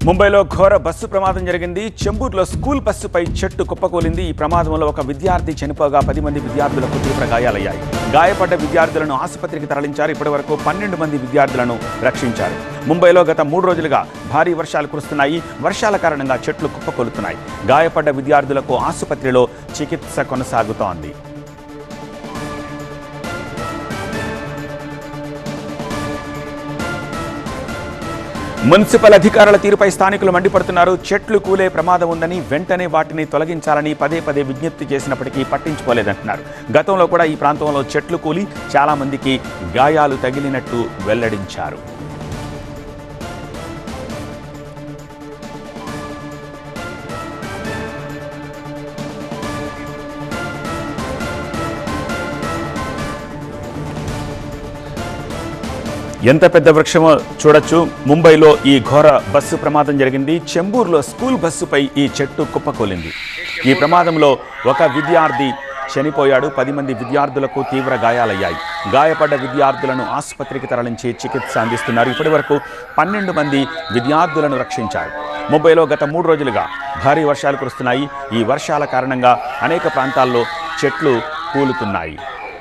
ముంబైలో ఘోర బస్సు ప్రమాదం జరిగింది. చెంబూర్లో స్కూల్ బస్సుపై చెట్టు కుప్పకూలింది. ఈ ప్రమాదంలో ఒక విద్యార్థి చనిపోగా 10 మంది విద్యార్థులకు తీవ్ర గాయాలయ్యాయి. గాయపడ్డ విద్యార్థులను ఆసుపత్రికి తరలించారు. ఇప్పటివరకు 12 మంది విద్యార్థులను రక్షించారు. ముంబైలో గత 3 రోజులుగా భారీ వర్షాలు కురుస్తున్నాయి. వర్షాల కారణంగా చెట్లు కుప్పకూలుతున్నాయి. గాయపడ్డ విద్యార్థులకు ఆసుపత్రిలో చికిత్స కొనసాగుతోంది. మున్సిపల్ అధికారుల తీరుపై స్థానికులు మండిపడుతున్నారు. చెట్లు కూలే ప్రమాదం ఉందని, వెంటనే వాటిని తొలగించాలని పదే విజ్ఞప్తి చేసినప్పటికీ పట్టించుకోలేదంటున్నారు. గతంలో కూడా ఈ ప్రాంతంలో చెట్లు కూలి చాలా మందికి గాయాలు తగిలినట్టు వెల్లడించారు. ఎంత పెద్ద వృక్షమో చూడొచ్చు. ముంబైలో ఈ ఘోర బస్సు ప్రమాదం జరిగింది. చెంబూర్లో స్కూల్ బస్సుపై ఈ చెట్టు కుప్పకూలింది. ఈ ప్రమాదంలో ఒక విద్యార్థి చనిపోయాడు. 10 మంది విద్యార్థులకు తీవ్ర గాయాలయ్యాయి. గాయపడ్డ విద్యార్థులను ఆసుపత్రికి తరలించి చికిత్స అందిస్తున్నారు. ఇప్పటివరకు 12 మంది విద్యార్థులను రక్షించారు. ముంబైలో గత 3 రోజులుగా భారీ వర్షాలు కురుస్తున్నాయి. ఈ వర్షాల కారణంగా అనేక ప్రాంతాల్లో చెట్లు కూలుతున్నాయి.